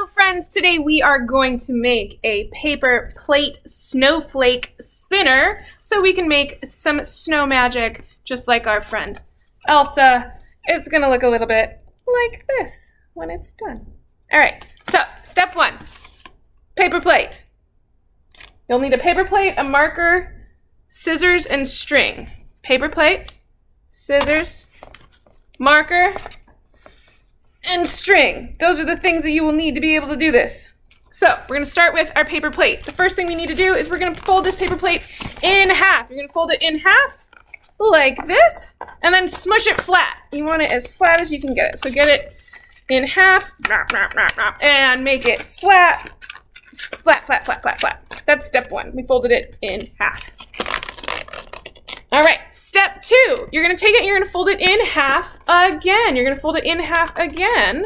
Hello friends, today we are going to make a paper plate snowflake spinner so we can make some snow magic just like our friend Elsa. It's gonna look a little bit like this when it's done. All right, so step one, paper plate. You'll need a paper plate, a marker, scissors, and string. Paper plate, scissors, marker, and string. Those are the things that you will need to be able to do this. So we're gonna start with our paper plate. The first thing we need to do is we're gonna fold this paper plate in half. You're gonna fold it in half like this and then smush it flat. You want it as flat as you can get it. So get it in half and make it flat, flat, flat, flat, flat, flat. That's step one. We folded it in half. All right, step two, you're gonna take it and you're gonna fold it in half again. You're gonna fold it in half again.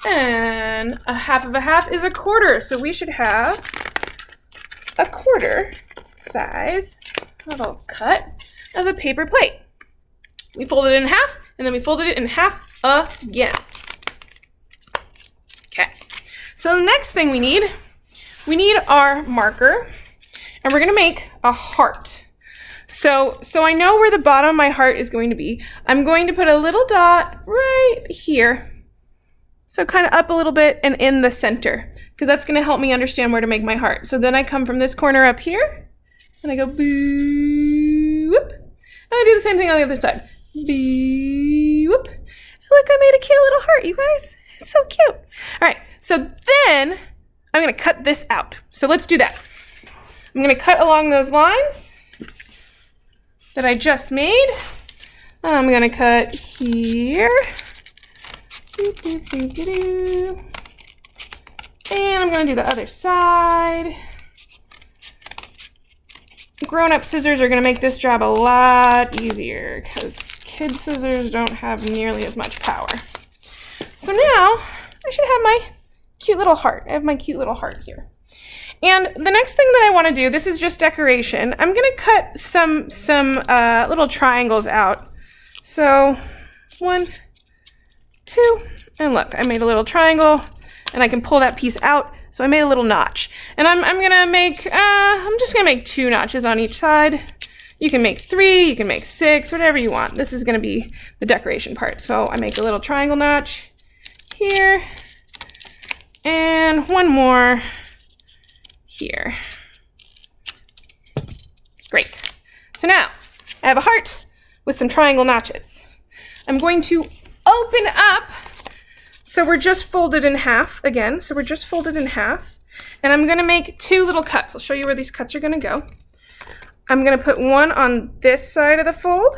And a half of a half is a quarter. So we should have a quarter size little cut of a paper plate. We folded it in half and then we folded it in half again. Okay, so the next thing we need our marker and we're gonna make a heart. So I know where the bottom of my heart is going to be. I'm going to put a little dot right here. So kind of up a little bit and in the center, because that's going to help me understand where to make my heart. So then I come from this corner up here, and I go boop, and I do the same thing on the other side. Boop. And look, I made a cute little heart, you guys. It's so cute. All right, so then I'm going to cut this out. So let's do that. I'm going to cut along those lines that I just made. I'm gonna cut here. And I'm gonna do the other side. Grown-up scissors are gonna make this job a lot easier because kid scissors don't have nearly as much power. So now I should have my cute little heart. I have my cute little heart here. And the next thing that I want to do, this is just decoration. I'm going to cut some little triangles out. So 1, 2, and look, I made a little triangle and I can pull that piece out. So I made a little notch. And I'm going to make, I'm just going to make 2 notches on each side. You can make 3, you can make 6, whatever you want. This is going to be the decoration part. So I make a little triangle notch here and one more here. Great. So now I have a heart with some triangle notches. I'm going to open up. So we're just folded in half again. So we're just folded in half. And I'm going to make 2 little cuts. I'll show you where these cuts are going to go. I'm going to put one on this side of the fold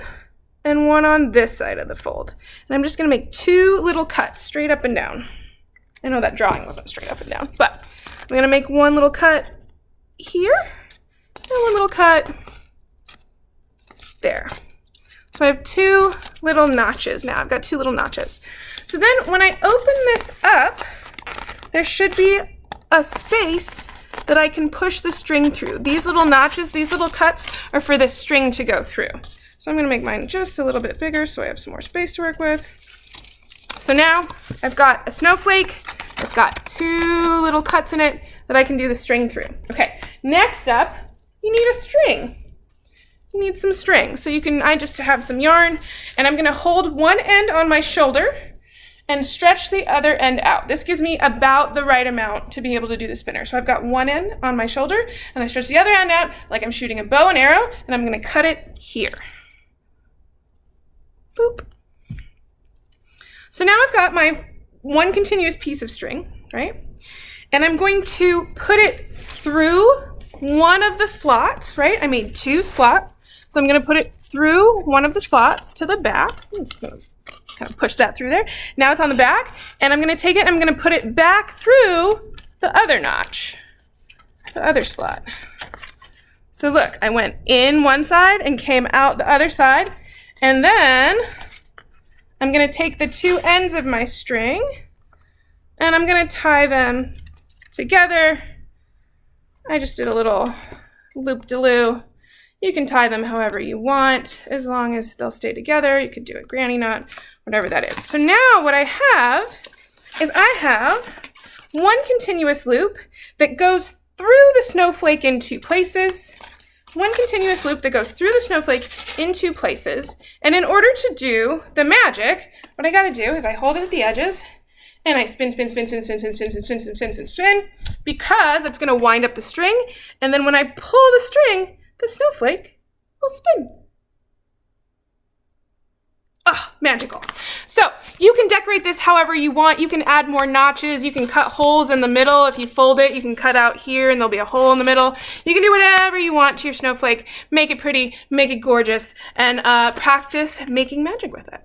and one on this side of the fold. And I'm just going to make 2 little cuts straight up and down. I know that drawing wasn't straight up and down, but I'm gonna make one little cut here and one little cut there. So I have 2 little notches now. I've got 2 little notches. So then when I open this up, there should be a space that I can push the string through. These little notches, these little cuts are for the string to go through. So I'm gonna make mine just a little bit bigger so I have some more space to work with. So now I've got a snowflake. It's got 2 little cuts in it that I can do the string through. Okay, next up, you need a string. You need some string. So I just have some yarn and I'm gonna hold one end on my shoulder and stretch the other end out. This gives me about the right amount to be able to do the spinner. So I've got one end on my shoulder and I stretch the other end out like I'm shooting a bow and arrow and I'm gonna cut it here. Boop. So now I've got my one continuous piece of string, right? And I'm going to put it through one of the slots, right? I made 2 slots. So I'm gonna put it through one of the slots to the back. I'm gonna kind of push that through there. Now it's on the back and I'm gonna take it and I'm gonna put it back through the other notch, the other slot. So look, I went in one side and came out the other side. And then I'm gonna take the 2 ends of my string and I'm gonna tie them together. I just did a little loop-de-loo. You can tie them however you want, as long as they'll stay together. You could do a granny knot, whatever that is. So now what I have is one continuous loop that goes through the snowflake in two places. One continuous loop that goes through the snowflake in two places. And in order to do the magic, what I gotta do is I hold it at the edges and I spin, spin, spin, spin, spin, spin, spin, spin, spin, spin, spin, spin, spin, because it's gonna wind up the string. And then when I pull the string, the snowflake will spin. Ah, magical. So you can decorate this however you want. You can add more notches. You can cut holes in the middle. If you fold it, you can cut out here and there'll be a hole in the middle. You can do whatever you want to your snowflake. Make it pretty, make it gorgeous, and practice making magic with it.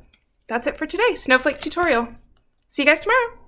That's it for today. Snowflake tutorial. See you guys tomorrow.